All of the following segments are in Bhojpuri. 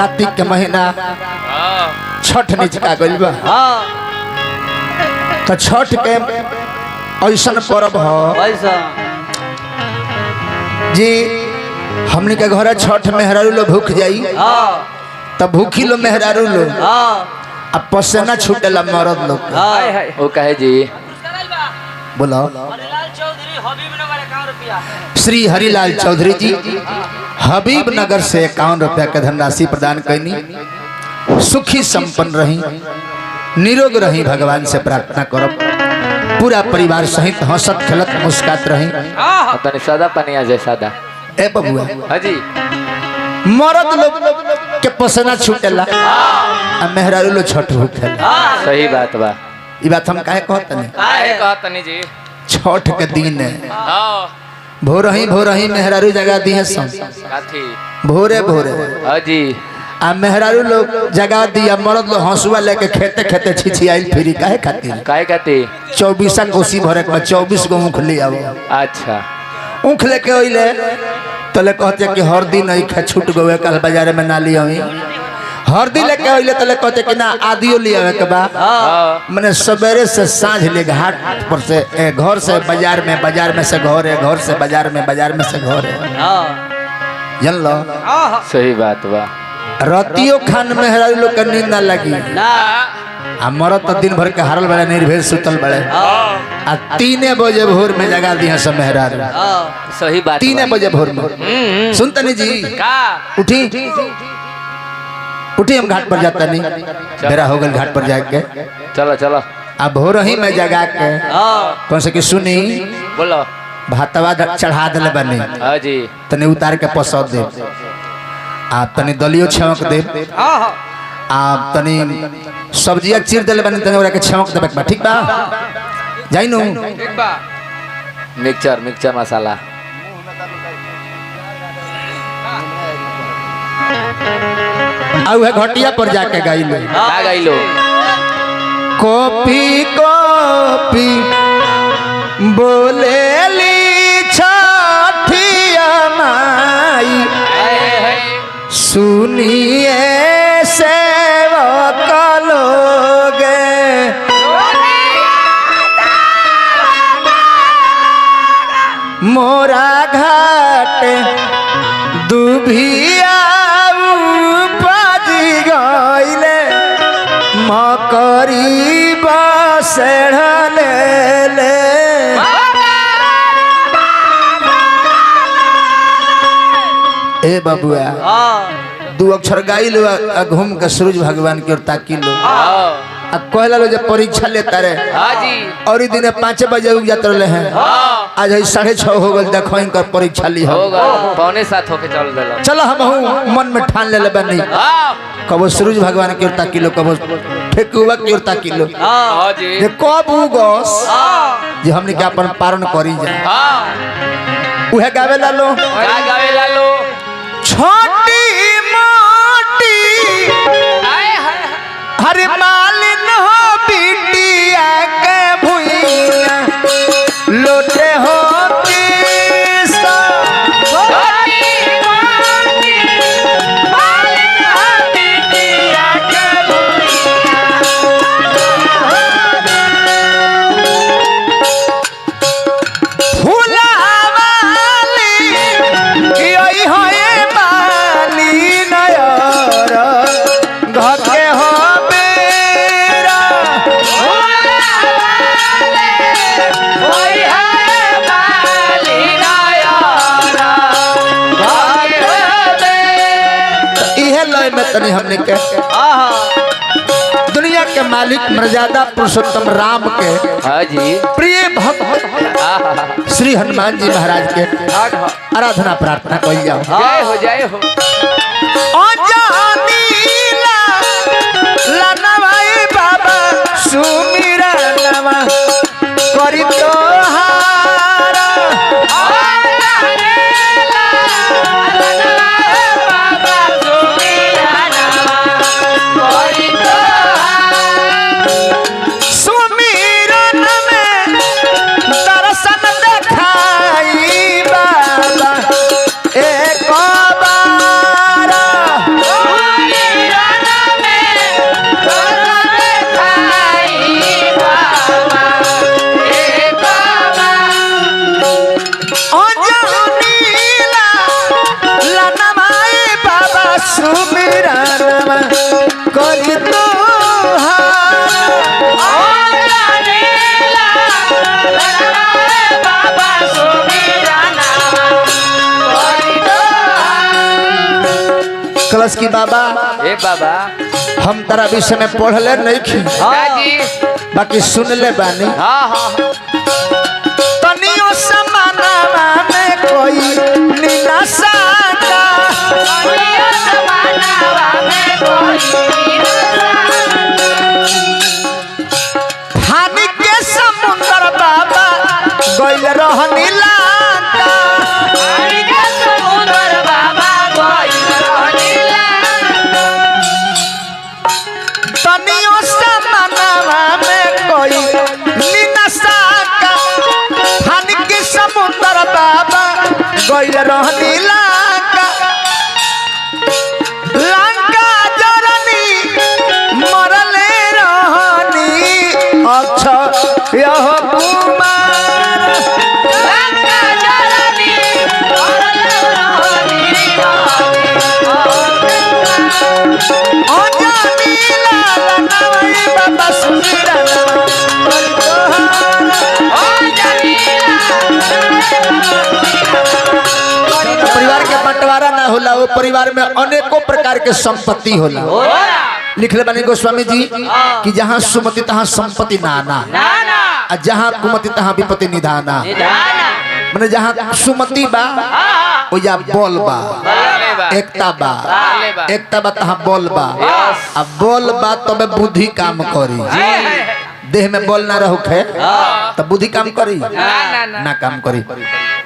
कार्तिक के महीना छठ निचका गइल बा। तो छठ के ऐसा पर्व हो जी हमनी के घर छठ मेहरारू लो भूख जाई तब भूखी लो मेहरारू लो अब पसीना छूटेला मरद लोग वो कहे जी बोलो श्री हरिलाल चौधरी जी हबीब नगर से 51 रुपया के धनराशि प्रदान करनी। सुखी संपन्न रही निरोग रही भगवान से प्रार्थना करो पूरा परिवार सहित हंसत खेलत मुस्कात रही। तनी सादा पानी आ जाए सादा ए बबुआ हाजी मरद लोग के पसीना छूटेला आ मेहरारू लोग छठ भूखेला। सही बात बा ई बात हम काहे कहतनी जी छठ के दिन है भोर ही मेहरारू जगा दी है भोरे भोरे हाजी आ मेहरारू लोग जगा दिया मर्द लोग हंसुआ लेके खेते खेते छिछियाई फिरी काहे खातिर 24 कोसी भरे के 24 गो ऊख ले आओ। अच्छा ऊख लेके ओइले तले कहते कि हरदी नहीं खा छूट गए कल बाजार में ना लिया हरदी लेके ओइले तले कहते कि ना आदियो लिया के बा माने सवेरे से सांझ ले घाट पर से घर से बाजार में से घर है घर से बाजार में से घर है जान लो। सही बात बा रतियो खान मेहरारू लोग के नींद ना लगी आ मरद तो दिन भर के हारल बड़े निर्भेद सुतल बड़े आ 3 बजे भोर में जगा दिया सब मेहरारू। सही बात 3 बजे भोर में सुनतनी जी उठी हम घाट पर जाता नहीं बेरा हो गल घाट पर जाके चलो चलो अब भोर ही में जगा के कौन से कि सुनी बोलो भातवा चढ़ा दिले बनी हाँ जी तनी उतार के पसौद दे आ तनी दलियो छौंक दे आ तनी सब्जिया चीर दिले बनी तनी ओरा के छौंक देबे बा ठीक बा जाई नु ठीक बा मिक्सचर मसाला आ उहे घटिया पर जाके गाइलो का गाइलो कॉपी बोलेली छठिया माई सुनिए सेवक लोगे मोरा घाट दुभिया उपजी गइले मकरी बसेढ़ले ले ए बबुआ 2 अक्षर गाइलो घूम के सूरज भगवान की ओर ताकी लो आ कहला लो जब परीक्षा लेता रे हाजी और दिन 5 बजे उग जात रहे हैं आज 6:30 हो गल देखो इनकर परीक्षा ली होगा 6:45 होके चल देलो चलो हम मन में ठान ले बनी कबो सूरज भगवान की ओर ताकी लो कबो ठेकुआ की ओर ताकी लो हाजी जे कब उगस जे हमनी के अपन पारण करी जा उहे गावेला लो का गावेला लो छोटी मोटी हरे मालिन हो बिटिया के भुइया लोटे हो किसा छोटी मोटी मालिन हो बिटिया के भुइया फुलावाली की ओई होए बाली नयर घर के हो तनी हमने के दुनिया के मालिक मर्यादा पुरुषोत्तम राम के हाजी प्रिय भक्त श्री हनुमान जी महाराज के आराधना प्रार्थना कइल जाओ जय हो लनवाई बाबा सुमिरा नवा करी तो सुमिरनवा करी कलश की बाबा ए बाबा हम तारा विषय में पढ़ले नहीं खी जी बाकी सुनले बानी हाँ हाँ तनियो समानवा में कोई निनासा का हानि के समुंदर बाबा गइल रहनी लाका तनियो समानवा में कोई निनासा का हानि के समुंदर बाबा गइल रहनी लाका लंका जरनी मरले रहनी अक्षय कुमार अजानी लाल नवई बाबा सुमिरनवा करी परिवार के बंटवारा ना होला वो परिवार में अनेकों प्रकार के संपत्ति होला लिखले बने गोस्वामी जी कि जहाँ सुमति तहाँ संपत्ति नाना और जहाँ कुमति तहाँ विपत्ति निधाना माने जहाँ सुमति बा ओ या बोल बा एकता बा एकता बा तहाँ बोल बा अब बोल बा तबे बुद्धि काम करी देह में बोल ना रहो खे तो बुद्धि काम करी ना काम करी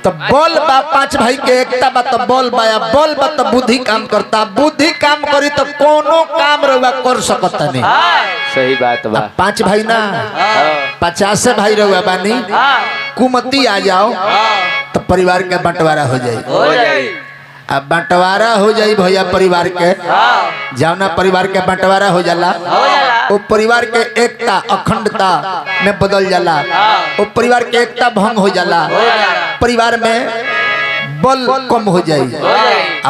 तो बोल बा पांच भाई के एकता बा तो बोल बा या बोल बा तो बुद्धि काम करता बुद्धि काम करी तो कोनो काम रहुआ कर सकता नहीं सही बात बा पांच भाई ना 50 भाई रहुआ बानी कुमती आ जाओ तो परिवार के बंटवारा हो जाए अब बंटवारा हो जाए भैया परिवार के जावना परिवार के बंटवारा हो जाला वो परिवार के एकता अखंडता में बदल जाला वो परिवार के एकता भंग हो जाला परिवार में बल कम हो जाए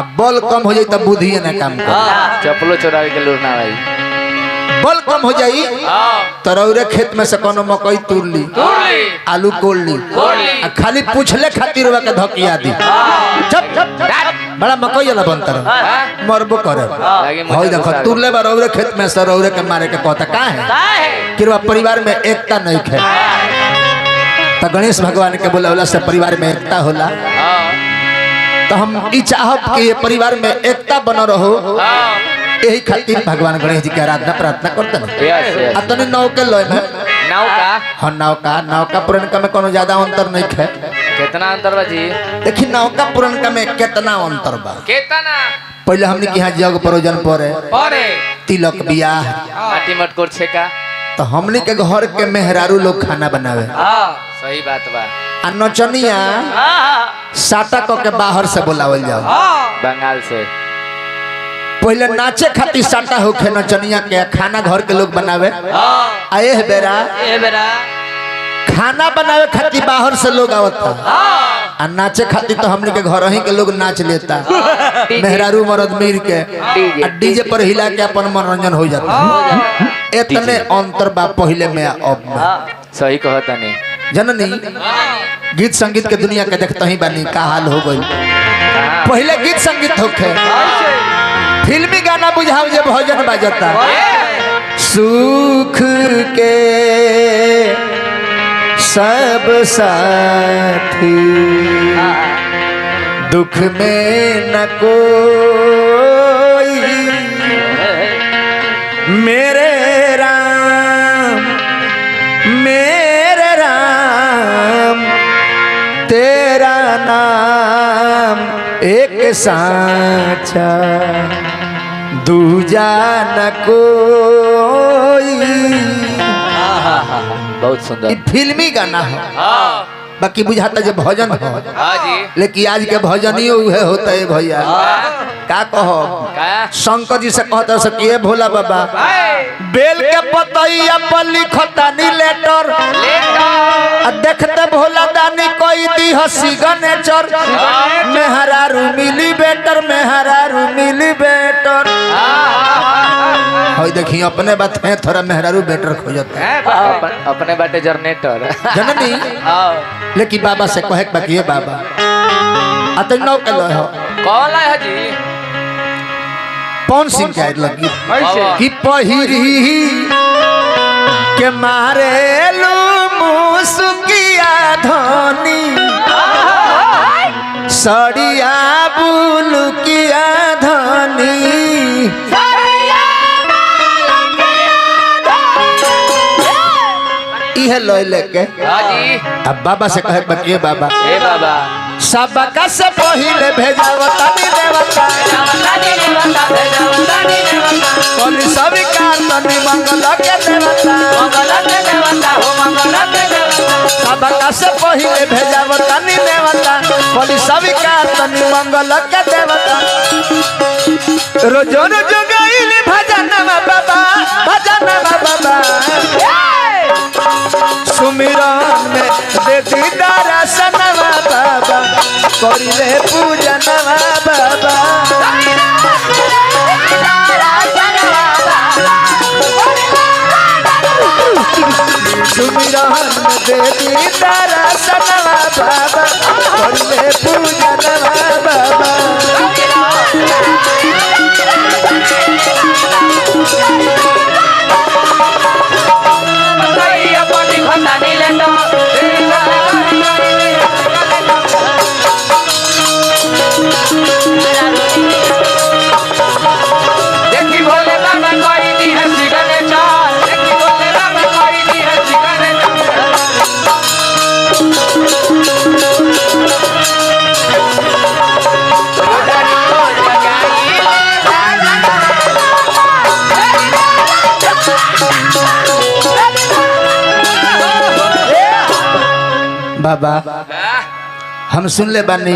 अब बल कम हो जाए तब बुद्धि ना काम करे चप्पलो चोरा के लूटना भाई बल कम हो जाई तो रौरे खेत में से कोनो मकई तोड़ ली आलू कोड़ ली खाली पूछले खातिर के धकिया दी बड़ा मकई वाला बनता रह मरबो करे होई देखो तुरले बा रौरे खेत में से रौरे के मारे के कहता का है कि परिवार में एकता नहीं है तो गणेश भगवान के बोला से परिवार में एकता होला तो हम ई चाहब कि परिवार में एकता बन रहो यही खातिर भगवान गणेश जी की आराधना प्रार्थना करते हैं अतने नौके लय में नौका हाँ नौका पुरनका में कोनो ज्यादा अंतर नहीं है कितना अंतर बा जी देखी नौका पुरनका में कितना अंतर बा कितना पहले हमने के यहाँ जग परोजन पड़े तिलक बियाह माटी मटकोर छेका तो हमने के घर के मेहरारू लोग खाना बनावे सही बात बा आ नचनिया साटा को के बाहर से बुलावल जाओ बंगाल से पहले नाचे खातिर साटा होखे नचनिया के खाना घर के लोग बनावे आए बेरा खाना बनावे खातिर बाहर से लोग आवता आ नाचे खातिर तो हमने के घर ही के लोग नाच लेता मेहरारू मर्द मीर के डीजे पर हिला के अपन मनोरंजन हो जाता इतने अंतर बा पहले में अब में सही कहता नहीं जननी गीत संगीत के दुनिया के देखता ही बानी का हाल हो गई पहले गीत संगीत होखे फिल्मी गाना बुझाओ जब भजन बाजता सुख के सब साथी दुख में न कोई मेरे राम तेरा नाम एक साचा दूजा न कोई बहुत सुंदर फिल्मी गाना है बाकी बुझाता जब भजन हो जी लेकिन आज के भजन ही होता है भैया का कहो का शंकर जी से कहता सकिए भोला बाबा बेल के पतैया पर लिखतानी लेटर देखते भोला दानी कोई दी हसी गनेचर मेहरारू मिली बेटर होय देखी अपने बात है थोड़ा मेहरारू बेटर खोजता है अपने बाटे जनरेटर जननी लेकिन बाबा से कहे बाकी बाबा अतन नौ के लो कौन है जी कौन सिंह क्या लगी कि पहिरी के मारे लू मुसुकिया धोनी सड़िया बुलुकिया धोनी इहे लोय लेके अब बाबा से कहे बकिए बाबा ए बाबा सबका से पहिले भेजावता नी देवता कोली सभी का तनी मंगल के देवता सबका से पहिले भेजावता नी देवता कोली सभी का तनी मंगल के देवता रोजो रोजो गाइले भजन बाबा सुमिरन में देती दर्शनवा बाबा करिले पूजनवा बाबा सुमिरन में देती दर्शनवा बाबा करिले पूजनवा बाबा बाबा हम सुन ले बानी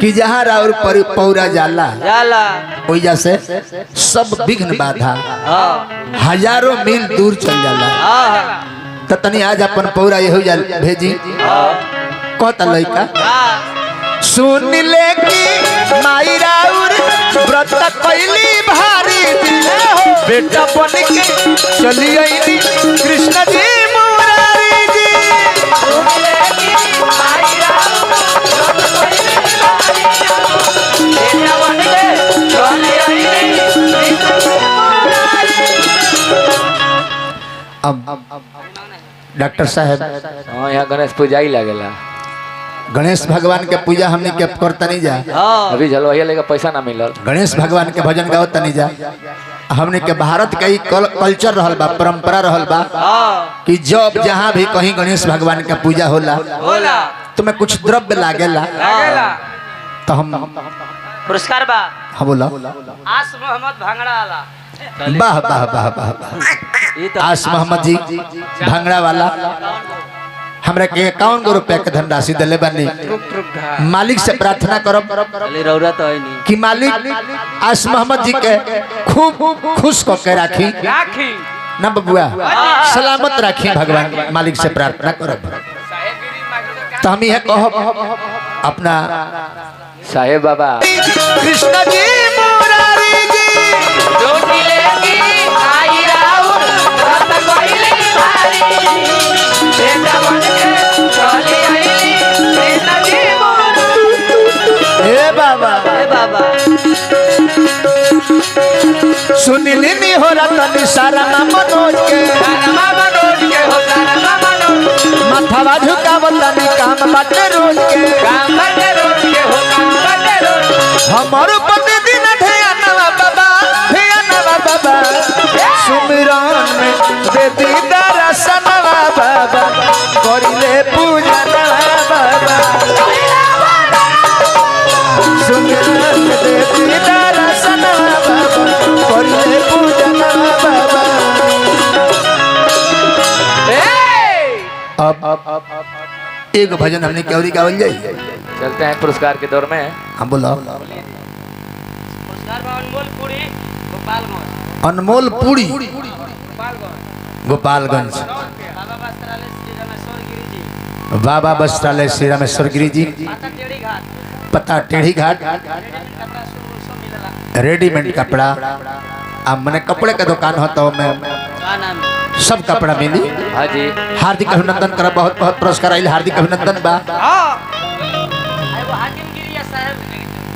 कि जहाँ राउर पौरा जाला ओइजा से सब विघ्न बाधा हजारों मील दूर चल जाला तो तनी आज अपन पौरा ये हो जा भेजी कहता लइका सुन ले कि माई राउर व्रत कैली भारी बेटा बन के चली आई कृष्ण जी मुरारी जी डॉक्टर साहब यहाँ गणेश पूजा ही लगेला गणेश भगवान के पूजा हमने के करता नहीं जा अभी जलवाहिया लेकर पैसा ना मिलल गणेश भगवान के भजन गाओ तनी जा हमने के भारत का ही कल्चर रहल बा परंपरा रहल बा कि जब जहाँ भी कहीं गणेश भगवान का पूजा होला तो मैं कुछ द्रव्य लागेला तो हम पुरस्कार बा हाँ बोला आस मोहम्मद भांगड़ा वाला वाह वाह वाह वाह वाह आस मोहम्मद जी भांगड़ा वाला हमरा के 51 रुपया के धनराशि दिले बानी मालिक से प्रार्थना करब कि मालिक आस मोहम्मद जी के खूब खुश क के राखी ना बबुआ सलामत राखी भगवान मालिक से प्रार्थना करब तो हम यह कहब अपना साहेब बाबा कृष्ण जी मुरारी जी हे बाबा सुनिली नहीं हो रहा तनी सारा मनोज के माथावा झुकावता नहीं काम बाटे रोज के हमारो पति दिन ध्यानवा बाबा सुमिरन में देती दर्शनवा बाबा करिले पूजनवा बाबा सुमिरन में देती दर्शनवा बाबा करिले पूजनवा बाबा अब एक भजन हमने क्यों गावल जाए चलते हैं पुरस्कार के दौर में हम बोलो पुरस्कार बा अनमोल पूरी गोपालगंज। अनमोल पूरी गोपालगंज। गोपालगंज। बाबा वस्त्रालय श्री रामेश्वर गिरी जी। बाबा वस्त्रालय श्री रामेश्वर गिरी जी। पाता टेढ़ी घाट। पता टेढ़ी घाट। रेडीमेड कपड़ा सब मिलेला। रेडीमेड कपड़ा अब मैंने कपड़े का दुकान होता हूँ मैं का नाम है? सब कपड़ा मिली। हाँ जी हार्दिक अभिनंदन कर बहुत बहुत पुरस्कार आइल हार्दिक अभिनंदन बा आई वो हाकिम गिरी या साहब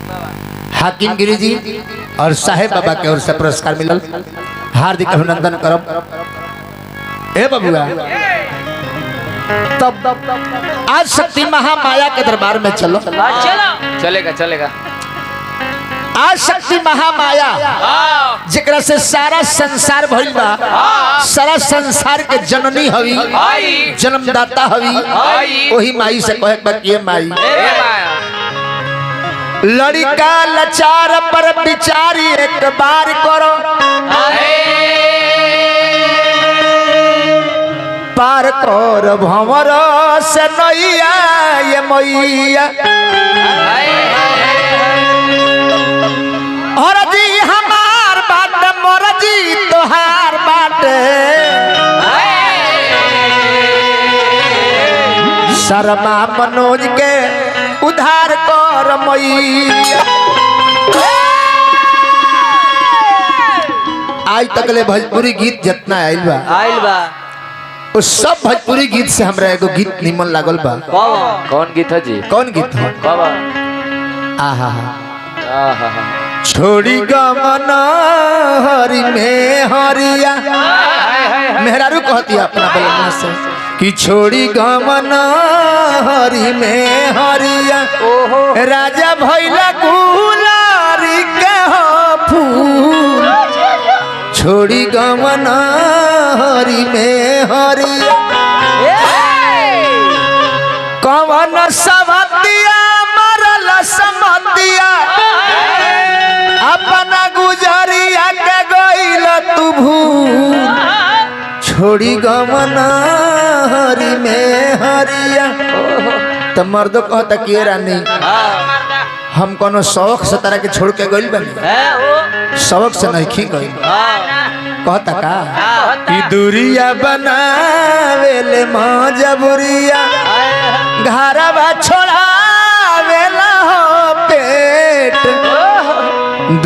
बाबा। हाकिम गिरी जी और साहेब बाबा के ओर से पुरस्कार मिलल हार्दिक अभिनंदन करब। ए बबुआ तब आज शक्ति महामाया के दरबार में चलो। चलो चलेगा चलेगा। आज शक्ति महामाया जेकरा से सारा संसार भइल बा सारा संसार के जननी हवी जन्मदाता हवी वही माई से कहे बा कि माई लड़का लाचार पर विचारी एक बार करो पार कर भंवर से नैया ये मैया और जी हमार बाट मोर जी तोहार बाट शर्मा मनोज के उधार कर मैया। आज तक ले भोजपुरी गीत जितना आइल बा उस सब भोजपुरी गीत से हमरा एगो गीत निमन लागल बा। कौन गीत है जी? कौन गीत हो? बाबा आहा आहा छोड़ी गमना हरि में हरिया मेहरारू कहती है अपना बलमा से कि छोड़ी गमना हरि में हरिया राजा भैला गुलारी के हो फूल छोड़ी गमना हरि में हरिया कवन समतिया मरल समतिया अपना गुजरिया के गइल तू भूल छोड़ी गमना हरि में हरिया। तो मर्दो कहता कि रानी हम कोनो शौक से तरह के छोड़ के गइल बनी शौक से नहीं खी गइल कहता का कि दूरिया बनावेले मजबूरिया घरवा छोड़ावेला हो पेट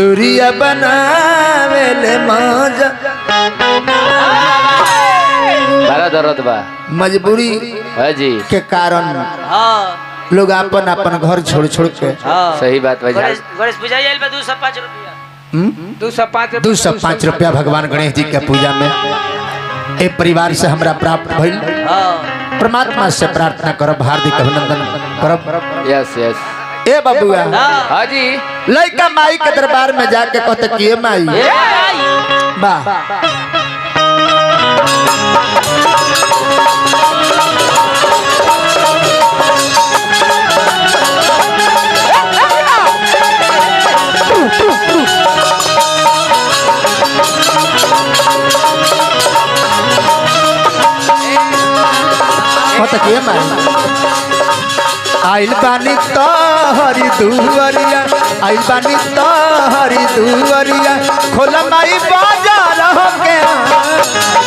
दूरिया बनावेले मज बड़ा दर्द बा मजबूरी है जी के कारण लोग अपन अपन घर छोड़ छोड़ के सही बात भाई गणेश पूजा आइल बा 205 रुपया 205 रुपया भगवान गणेश जी के पूजा में ए परिवार से हमरा प्राप्त भइल परमात्मा से प्रार्थना करब हार्दिक अभिनंदन करब। यस यस ए बबुआ हाँ जी लड़का माई के दरबार में जाके कहते कि ए माई वाह कहते कि ए माई आइल बानी तोहरी दुआरिया आइल बानी तोहरी दुआरिया खोल माई बाजार हो के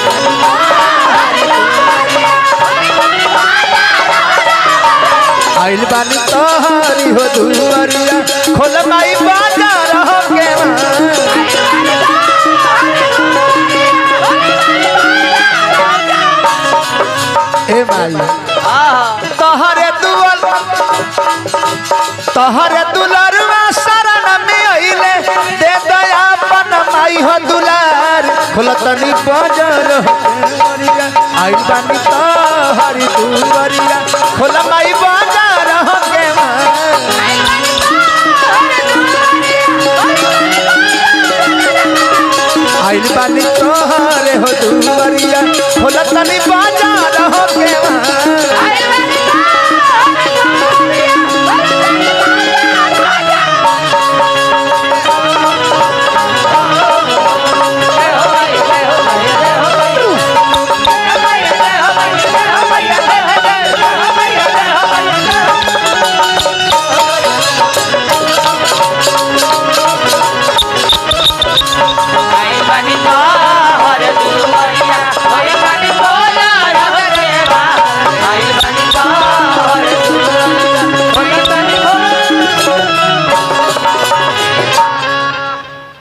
आइल बानी तोहरी हो दुआरिया खोल माई बाजार हो के ए माई तोहरे दुलरवा शरण में आइले दे दया अपन माई हो दुलार खोलतनी बाजार आई बानी तोहरी दुआरिया खोल माई बाजार हो के आई बानी तोहरे हो दुआरिया खोलतनी बाजार हो के बनी तो हर दुवरिया आइल बनी बोला रे बा आइल बनी तो हर दुवरिया आइल बनी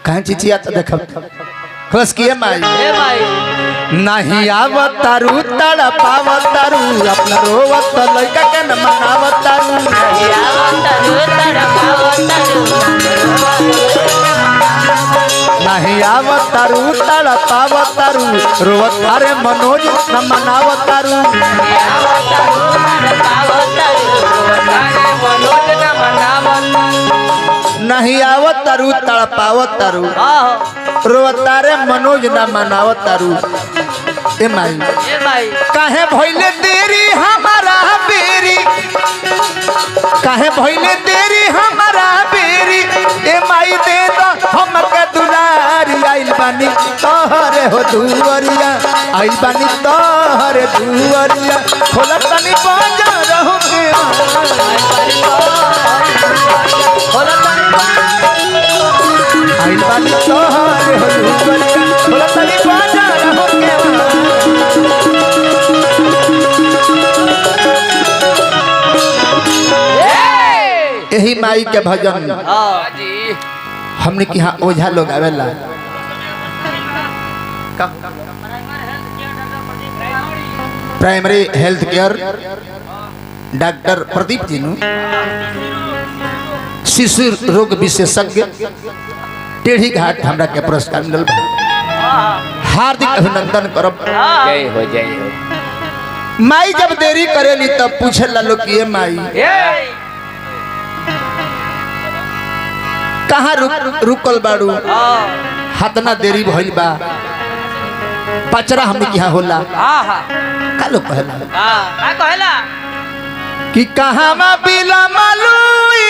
कहाँ चिचिया तो देख खलस किए माई ए माई नहीं आवतारू तड़पावतारू अपना रोवत लइका के न मनावतारू नहीं आवतारू तड़पावतारू रोवत अरे मनोज न मनावतारू नहीं आवतारू तड़पावतारू रोवतारे मनोज न मनावतारू ए माई काहे भइले देरी हमारा बेरी काहे भइले देरी हमारा बेरी ए माई दे दो हमके दुलारी आइल बानी तोहरे हो दुवरिया आइल बानी तोहरे दुवरिया खोला तनी बाजा रहू के आइल बानी तोहरे हो दुवरिया खोला तनी बाजा रहू के यही माई के भजन जी हमने कि यहाँ ओझा लोग आवेला primary health care doctor Pradeep ji नु शिशु रोग विशेषज्ञ टेढ़ी घाट हमरा के पुरस्कार मिलल बा। हार्दिक अभिनंदन करब। जय हो माई जब देरी करेली तब पूछे ला लोग कि ये माई कहाँ रुकल बाड़ू हाथना देरी भइल बा पचरा हमने यहाँ होला का लोग कहला कि कहाँ मा बिला मालूई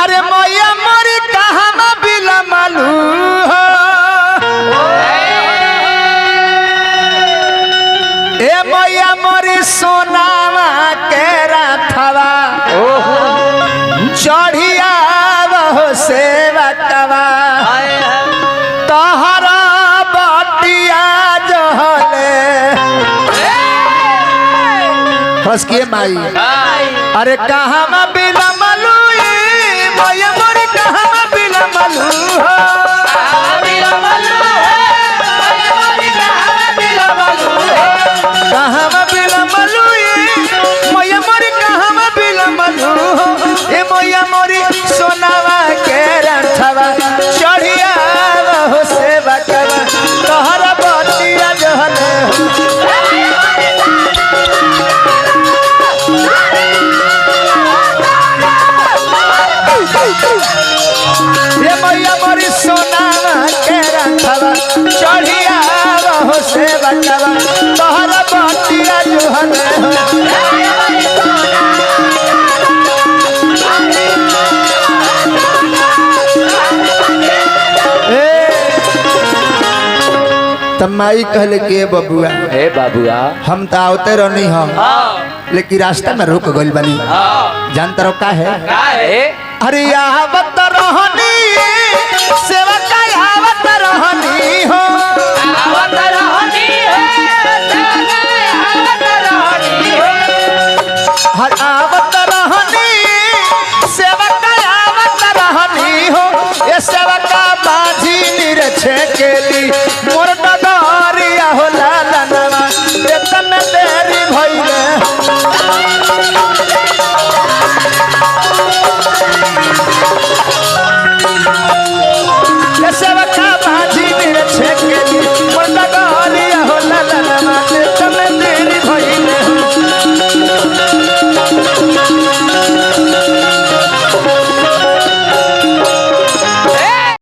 अरे मैया मोरी कहाँ मा बिला मालू ए मैया मोरी सोनावा के राथवा चढ़िया वो सेवा कवा तोहरा बटिया जहले फस के माई अरे कहाँ मा बिला मलुई मैया मोरी कहाँ मा बिला मलू कहाँ मा बिला मलुई मैया मोरी कहाँ मा बिला मलू ए मैया मोरी सोनावा के रंथवा चढ़िया वो सेवा कवा तोहरा बटिया जहले ये मैया मोरी सोनावा के रंथवा चढ़िया वो सेवा कवा तोहरा बटिया जहले माई कहले के बबुआ हे बाबुआ हम तो आवते रहनी हम लेकिन रास्ता में रुक गइल बनी जानते रहो का है अरे आवत रहनी सेवा का आवत रहनी हो